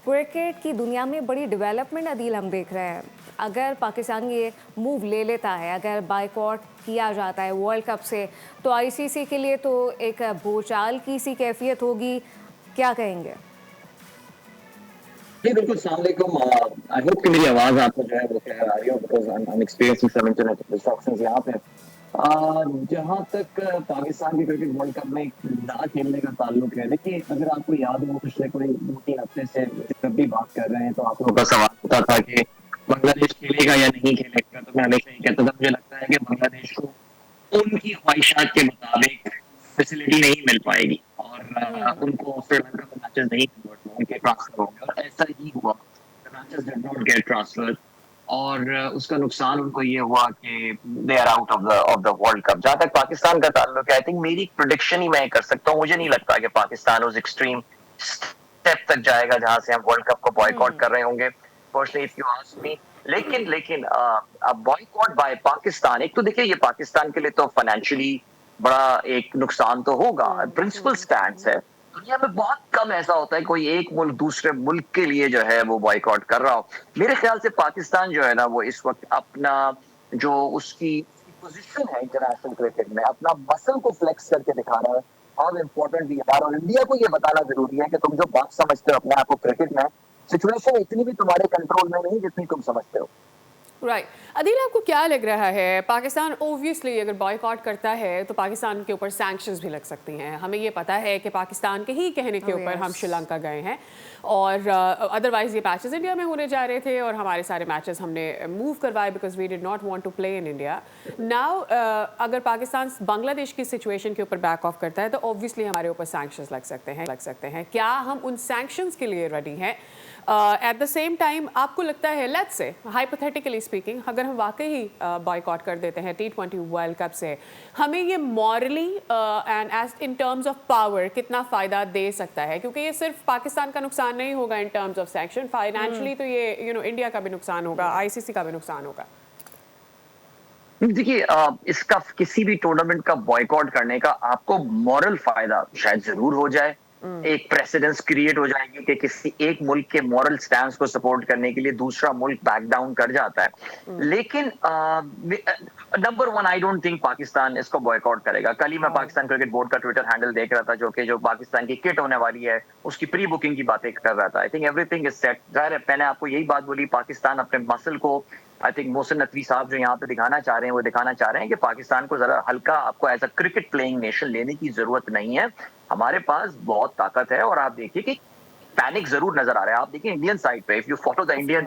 Cricket की दुनिया में बड़ी डेवलपमेंट अदील हम देख रहे हैं। अगर पाकिस्तान ये मूव ले लेता है, अगर बायकॉट किया जाता है वर्ल्ड कप से, तो आईसीसी के लिए तो एक भूचाल की सी कैफियत होगी। क्या कहेंगे? जी, बिल्कुल, अस्सलाम वालेकुम। आई होप कि मेरी आवाज़ आपको जो है वो क्लियर आ रही हो because I am experiencing some internet distractions यहाँ पे। जहाँ तक पाकिस्तान की क्रिकेट वर्ल्ड कप में ना खेलने का ताल्लुक है, देखिए अगर आपको याद हो पिछले कोई 2-3 हफ्ते से जब भी बात कर रहे हैं तो आप लोगों का सवाल होता था कि बांग्लादेश खेलेगा या नहीं खेलेगा, तो मैं हमेशा ये कहता था मुझे लगता है कि बांग्लादेश को उनकी ख्वाहिशात के मुताबिक फैसिलिटी नहीं मिल पाएगी और उनको श्रीलंका में मैचेस नहीं कन्वर्ट उनके ट्रांसफर होंगे और ऐसा ही हुआ। The matches did not get transfer और उसका नुकसान उनको ये हुआ कि they are out of the world cup. जहां तक पाकिस्तान का ताल्लुक है, आई थिंक मेरी प्रोडिक्शन ही मैं कर सकता हूँ, मुझे नहीं लगता कि पाकिस्तान उस एक्सट्रीम स्टेप तक जाएगा जहां से हम वर्ल्ड कप को बॉयकॉट कर रहे होंगे। Personally if you ask me, लेकिन अब बॉयकॉट बाय पाकिस्तान, एक तो देखिए ये पाकिस्तान के लिए तो फाइनेंशियली बड़ा एक नुकसान तो होगा। प्रिंसिपल स्टैंड है, दुनिया में बहुत कम ऐसा होता है कोई एक मुल्क दूसरे मुल्क के लिए जो है वो बॉयकॉट कर रहा हो। मेरे ख्याल से पाकिस्तान जो है ना वो इस वक्त अपना जो उसकी पोजीशन है इंटरनेशनल क्रिकेट में अपना मसल को फ्लेक्स करके दिखा रहा है हाउ इम्पोर्टेंट वी आर। और इंडिया को ये बताना जरूरी है कि तुम जो बात समझते हो अपने आप को क्रिकेट में, सिचुएशन इतनी भी तुम्हारे कंट्रोल में नहीं जितनी तुम समझते हो। राइट अदील, आपको क्या लग रहा है? पाकिस्तान ओब्वियसली अगर बॉयकॉट करता है तो पाकिस्तान के ऊपर सैंक्शंस भी लग सकती हैं। हमें ये पता है कि पाकिस्तान के ही कहने के ऊपर हम श्रीलंका गए हैं और अदरवाइज ये मैचेस इंडिया में होने जा रहे थे और हमारे सारे मैचेस हमने मूव करवाए because we did not want to play in India. Now अगर पाकिस्तान बांग्लादेश की सिचुएशन के ऊपर बैक ऑफ करता है तो ऑब्वियसली हमारे ऊपर सैंक्शंस लग सकते हैं। क्या हम उन सैंक्शंस के लिए रेडी हैं? एट द सेम टाइम आपको लगता है, लेट्स से हाइपोथेटिकली स्पीकिंग, अगर हम वाकई ही बॉयकॉट कर देते हैं T20 वर्ल्ड कप से, हमें ये morally and as in terms of power कितना फ़ायदा दे सकता है? क्योंकि ये सिर्फ पाकिस्तान का नुकसान नहीं होगा इन टर्म्स ऑफ सैंक्शन, फाइनेंशियली तो ये इंडिया का भी नुकसान होगा, आईसीसी का भी नुकसान होगा। देखिए इसका किसी भी टूर्नामेंट का बॉयकॉट करने का आपको मॉरल फायदा शायद जरूर हो जाए। एक प्रेसिडेंस क्रिएट हो जाएगी कि किसी एक मुल्क के मॉरल स्टैंड को सपोर्ट करने के लिए दूसरा मुल्क बैक डाउन कर जाता है। लेकिन number one, I don't think Pakistan इसको बॉयकॉट करेगा। कल ही मैं पाकिस्तान क्रिकेट बोर्ड का ट्विटर हैंडल देख रहा था जो पाकिस्तान की किट होने वाली है उसकी प्री बुकिंग की बातें कर रहा था। I think everything is set. जाहिर है मैंने आपको यही बात बोली, पाकिस्तान अपने मसल को, आई थिंक मोहसिन नकवी साहब जो यहाँ पे दिखाना चाह रहे हैं वो दिखाना चाह रहे हैं कि पाकिस्तान को जरा हल्का आपको as a cricket playing nation लेने की जरूरत नहीं है। हमारे पास बहुत ताकत है और आप देखिए कि पैनिक जरूर नजर आ रहा है। आप देखिए इंडियन साइड पे, if you follow the Indian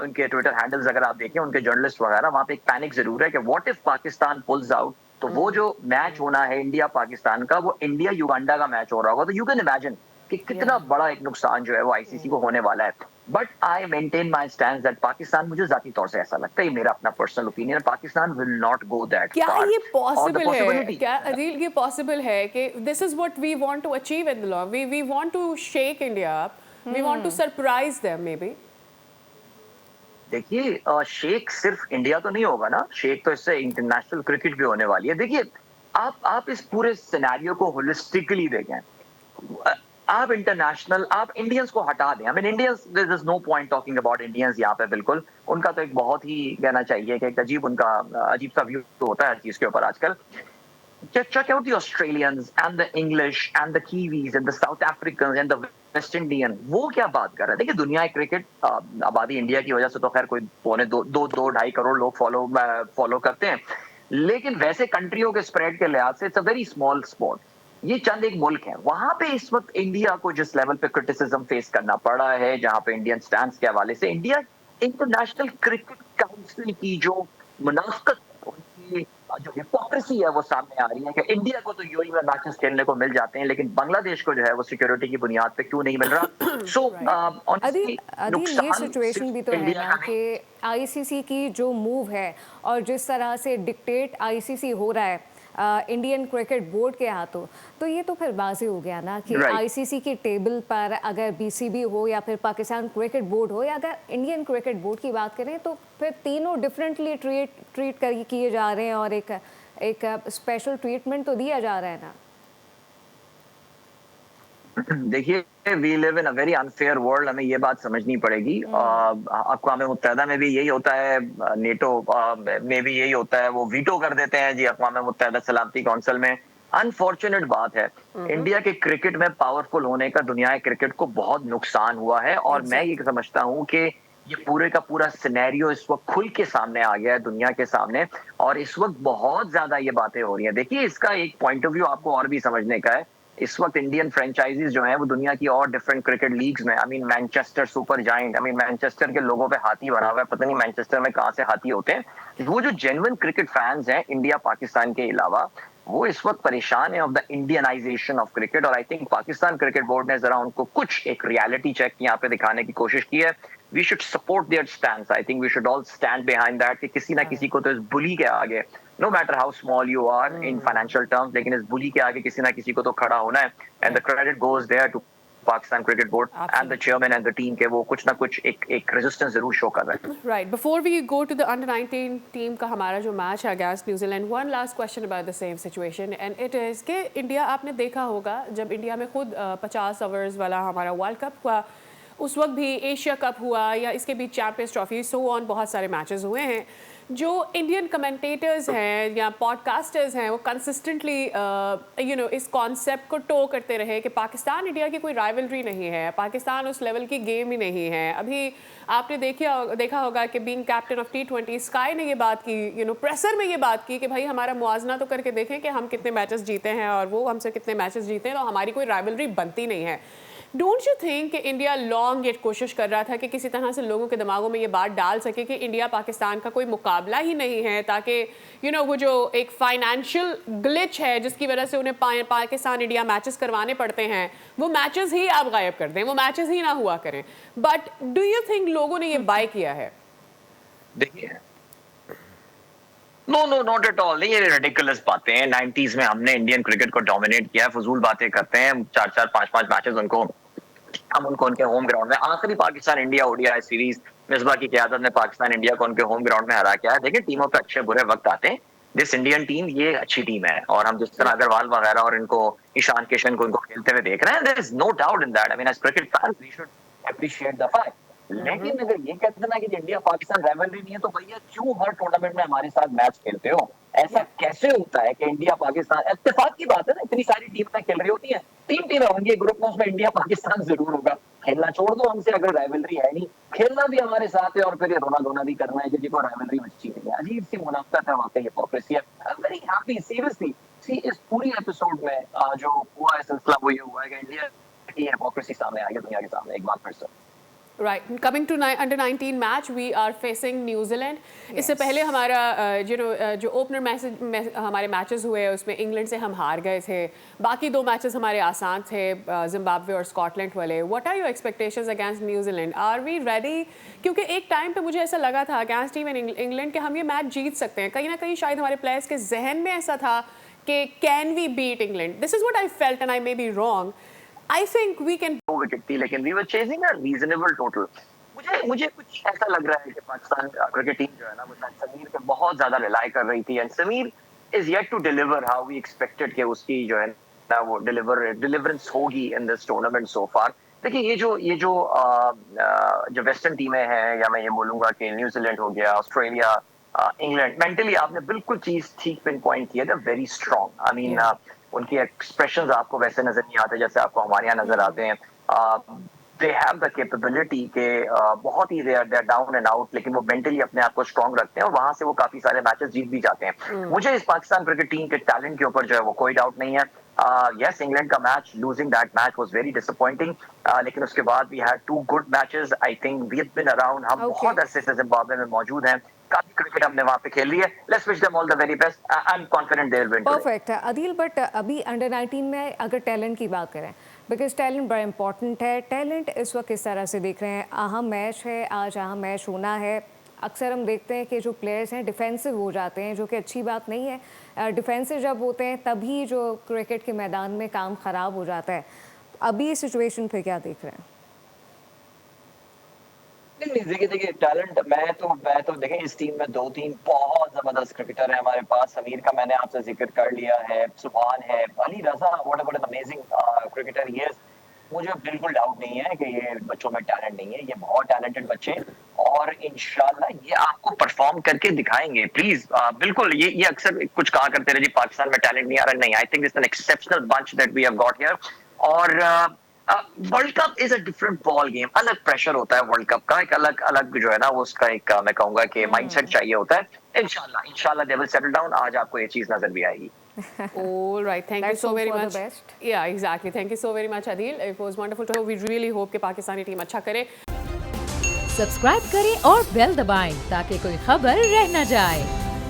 उनके ट्विटर हैंडल्स अगर आप देखें उनके जर्नलिस्ट वगैरह, वहां पे एक पैनिक जरूर है कि what if Pakistan pools out, तो वो जो मैच होना है इंडिया पाकिस्तान का वो इंडिया युगांडा का मैच हो रहा होगा। तो यू कैन इमेजिन कि कितना बड़ा एक नुकसान जो है वो आईसीसी को होने वाला है। But I maintain my stand that Pakistan, मुझे जाती तौर से ऐसा लगता है, मेरा अपना personal opinion, Pakistan will not go that क्या फार। ये और द पॉसिबल है? पॉसिबिलिटी, क्या अदील ये पॉसिबल है कि this is what we want to achieve in the law? We want to shake India up, we want to surprise them maybe. देखिए शेख सिर्फ इंडिया तो नहीं होगा ना, शेख तो इससे इंटरनेशनल क्रिकेट भी होने वाली है। देखिए आप इस पूरे सिनेरियो को होलिस्टिकली देखें। आप इंटरनेशनल, आप इंडियंस को हटा दें। I mean Indians, there is no point talking about Indians यहाँ पे। बिल्कुल उनका तो एक बहुत ही कहना चाहिए कि एक अजीब सा व्यू होता है हर चीज के ऊपर आजकल। check out the Australians and the English and the Kiwis and the South Africans and the West Indian, वो क्या बात कर रहे हैं। देखिए दुनिया क्रिकेट, आबादी इंडिया की वजह से तो खैर कोई पौने दो ढाई करोड़ लोग फॉलो करते हैं, लेकिन वैसे कंट्रियों के स्प्रेड के लिहाज से it's a very small sport. ये चंद एक मुल्क है, वहां पे इस वक्त इंडिया को जिस लेवल पे क्रिटिसिज्म फेस करना पड़ रहा है, जहां पे इंडियन स्टैंड्स के हवाले से इंडिया इंटरनेशनल क्रिकेट काउंसिल की जो मुनाफकत, उनकी जो हिपोक्रेसी है वो सामने आ रही है कि इंडिया को तो यूएई में मैचेस खेलने को मिल जाते हैं लेकिन बांग्लादेश को जो है वो सिक्योरिटी की बुनियाद पे क्यों नहीं मिल रहा। सो अदील ऑनेस्टली अदील ये नुकसान सिचुएशन भी सिर्फ तो है इंडिया ना का नहीं। कि आईसीसी की जो मूव है और जिस तरह से डिक्टेट आईसीसी हो रहा है इंडियन क्रिकेट बोर्ड के हाथों, तो ये तो फिर बाजी हो गया ना कि राइट, आईसीसी की टेबल पर अगर बीसीबी हो या फिर पाकिस्तान क्रिकेट बोर्ड हो या अगर इंडियन क्रिकेट बोर्ड की बात करें, तो फिर तीनों डिफरेंटली ट्रीट कर किए जा रहे हैं और एक स्पेशल ट्रीटमेंट तो दिया जा रहा है ना। देखिए, we live in a very unfair world, हमें ये बात समझनी पड़ेगी। अक़वाम मुत्तहिदा में भी यही होता है, नेटो में भी यही होता है, वो वीटो कर देते हैं जी अक़वाम मुत्तहिदा सलामती काउंसिल में। अनफॉर्चुनेट बात है, इंडिया के क्रिकेट में पावरफुल होने का दुनिया क्रिकेट को बहुत नुकसान हुआ है, और मैं ये एग्जैक्टली। समझता हूँ कि ये पूरे का पूरा सिनेरियो इस वक्त खुल के सामने आ गया है दुनिया के सामने, और इस वक्त बहुत ज्यादा ये बातें हो रही हैं। देखिए, इसका एक पॉइंट ऑफ व्यू आपको और भी समझने का है। इस वक्त इंडियन फ्रेंचाइजीज जो हैं वो दुनिया की और डिफरेंट क्रिकेट लीग्स में, I mean Manchester super giant, I mean Manchester के लोगों पे हाथी बना हुआ है, पता नहीं मैनचेस्टर में कहाँ से हाथी होते हैं। वो जो जेन्युइन क्रिकेट फैंस हैं इंडिया पाकिस्तान के अलावा, वो इस वक्त परेशान है of the Indianization of cricket, और I think Pakistan cricket board ने जरा उनको कुछ एक रियलिटी चेक यहाँ पे दिखाने की कोशिश की है। We should support their stand, I think we should all stand behind that, कि किसी ना किसी को तो इस बुली के आगे, no matter how small you are in financial terms, लेकिन इस बुली के आगे किसी ना किसी को तो खड़ा होना है, and the credit goes there to Pakistan cricket board and the Absolutely. Chairman and the team, के वो कुछ ना कुछ एक रेजिस्टेंस जरूर शो कर रहे हैं। Right. Before we go to the under 19 team का हमारा जो मैच है against New Zealand, one last question about the same situation and it is कि इंडिया, आपने देखा होगा जब इंडिया में खुद 50 ओवर्स वाला हमारा वर्ल्ड कप हुआ, उस वक्त भी एशिया कप हुआ, या इसके बीच चैंपियंस ट्रॉफी, सो ऑन, बहुत सारे मैचेस हुए हैं। जो इंडियन कमेंटेटर्स हैं या पॉडकास्टर्स हैं, वो कंसिस्टेंटली इस कॉन्सेप्ट को टो करते रहे कि पाकिस्तान इंडिया की कोई राइवलरी नहीं है, पाकिस्तान उस लेवल की गेम ही नहीं है। अभी आपने देखा होगा कि being captain of T20 sky ने ये बात की, प्रेसर में ये बात की कि भाई हमारा मुआवजना तो करके देखें कि हम कितने मैचेस जीते हैं और वो हमसे कितने मैचेस जीते हैं, तो हमारी कोई राइवलरी बनती नहीं है। डोंट यू थिंक कि इंडिया लॉन्ग येट कोशिश कर रहा था कि किसी तरह से लोगों के दिमागों में ये बात डाल सके कि इंडिया पाकिस्तान का कोई मुकाबला ही नहीं है, ताकि वो जो एक फाइनेंशियल ग्लिच है जिसकी वजह से उन्हें पाकिस्तान इंडिया मैचेस करवाने पड़ते हैं, वो मैचेस ही आप गायब कर दें, वो मैचेस ही ना हुआ करें। बट डू यू थिंक लोगों ने ये बाय किया है? देखिए, no no not at all, ये रेडिकुलस बातें हैं। 90s में हमने इंडियन क्रिकेट को डोमिनेट किया है, फजूल बातें करते हैं। 4-4 5-5 मैचेस हम उनको उनके होम ग्राउंड में, आखिरी Pakistan India ODI series Misbah की क़यादत में पाकिस्तान इंडिया को उनके होम ग्राउंड में हरा के आया। देखिए, टीमों पे अच्छे बुरे वक्त आते हैं, दिस इंडियन टीम ये अच्छी टीम है, और हम जिस तरह अग्रवाल वगैरह और इनको ईशान किशन को इनको खेलते हुए देख रहे हैं, there is no doubt in that. I mean as cricket fans we should appreciate the fact. लेकिन अगर ये कहते हैं ना कि इंडिया पाकिस्तान राइवलरी नहीं है, तो भैया क्यों हर टूर्नामेंट में हमारे साथ मैच खेलते हो? ऐसा कैसे होता है कि इंडिया पाकिस्तान, इत्तेफाक की बात है ना, इतनी सारी टीमें खेल रही होती हैं, 3 टीमें होंगी ग्रुप में, उसमें इंडिया पाकिस्तान जरूर होगा। खेलना छोड़ दो हमसे, अगर राइवलरी है नहीं, खेलना भी हमारे साथ है, और फिर ये रोना धोना भी करना है कि कोई राइवलरी बच्ची नहीं है। अजीब सी मुनाफत है, वाकई हिपोक्रेसी है। I am very happy seriously, see इस पूरी एपिसोड में जो हुआ है सिलसिला, वो ये हुआ है कि इंडिया की हिपोक्रेसी सामने आई है दुनिया के सामने एक बार फिर से। Right. Coming to under 19 match, we are facing New Zealand. इससे पहले हमारा जो ओपनर मैच हमारे मैचेस हुए उसमें इंग्लैंड से हम हार गए थे। बाकी 2 मैचेस हमारे आसान थे, जिम्बाब्वे और स्कॉटलैंड वाले। What are your expectations against New Zealand? Are we ready? क्योंकि एक टाइम पे मुझे ऐसा लगा था अगेंस्ट टीम इंग्लैंड कि हम ये मैच जीत सकते हैं। कहीं ना कहीं शायद हमारे प्लेयर्स के जहन में ऐसा था कि can we beat England. This is what I felt and I may be wrong. I think we can. 2 wicket थी, लेकिन we were chasing a reasonable total. मुझे कुछ ऐसा लग रहा है कि पाकिस्तान क्रिकेट टीम जो है ना, वो समीर पे बहुत ज्यादा रिलाई कर रही थी, and Sameer is yet to deliver how we expected कि उसकी जो है ना वो डिलीवरेंस होगी इन दिस टूर्नामेंट सो फार। देखिए, जो वेस्टर्न टीमें हैं, या मैं ये बोलूंगा कि न्यूजीलैंड हो गया, ऑस्ट्रेलिया, इंग्लैंड, मेंटली आपने बिल्कुल चीज ठीक पिन पॉइंट की है, they very strong. I mean उनके एक्सप्रेशंस आपको वैसे नजर नहीं आते जैसे आपको हमारे यहाँ नजर आते हैं। दे हैव द कैपेबिलिटी के बहुत ही they are down and out, लेकिन वो मेंटली अपने आप को स्ट्रांग रखते हैं, और वहां से वो काफी सारे मैचेस जीत भी जाते हैं। मुझे इस पाकिस्तान क्रिकेट टीम के टैलेंट के ऊपर जो है वो कोई डाउट नहीं है। यस, इंग्लैंड का match, losing that match was very disappointing, लेकिन उसके बाद we had 2 good matches. I think we have been around, हम बहुत अरसे से जिम्बाब्वे में मौजूद हैं, काफी क्रिकेट हमने वहां पे खेल ली है। Let's wish them all the very best, I am confident they will win. Perfect है अदिल, बट अभी अंडर 19 में अगर टैलेंट की बात करें, बिकॉज टैलेंट बड़ा इंपॉर्टेंट है, टैलेंट इस वक्त किस तरह से देख रहे हैं? अहम मैच है आज, अहम मैच होना है। अक्सर हम देखते हैं कि जो प्लेयर्स हैं डिफेंसिव हो जाते हैं, जो कि अच्छी बात नहीं है। डिफेंसिव जब होते हैं तभी जो क्रिकेट के मैदान में काम ख़राब हो जाता है। अभी इस सिचुएशन पे क्या देख रहे हैं? नहीं, देखिए टैलेंट, मैं तो देखें इस टीम में 2-3 बहुत जबरदस्त क्रिकेटर है हमारे पास। समीर का मैंने आपसे जिक्र कर लिया है, सुभान है, Ali Raza, what a amazing cricketer he is. मुझे बिल्कुल डाउट नहीं है कि ये बच्चों में टैलेंट नहीं है, ये बहुत टैलेंटेड बच्चे हैं और इंशाल्लाह ये आपको परफॉर्म करके दिखाएंगे। प्लीज बिल्कुल, ये अक्सर कुछ कहा करते रहे जी पाकिस्तान में टैलेंट नहीं आ रहा, नहीं, I think it's an exceptional bunch that we have got here. और world cup is a different ball game, अलग प्रेशर होता है वर्ल्ड कप का, एक अलग अलग जो है ना वो उसका एक मैं कहूंगा कि माइंडसेट चाहिए होता है। इंशाल्लाह दे विल सेटल डाउन, आज आपको ये चीज नजर भी आएगी। All right, thank you Let's so hope very for the much. best. Yeah, exactly. Thank you so very much, Adil. It was wonderful to. We really hope कि Pakistani team अच्छा करे। सब्सक्राइब करें और बेल दबाएं ताकि कोई खबर रह न जाए।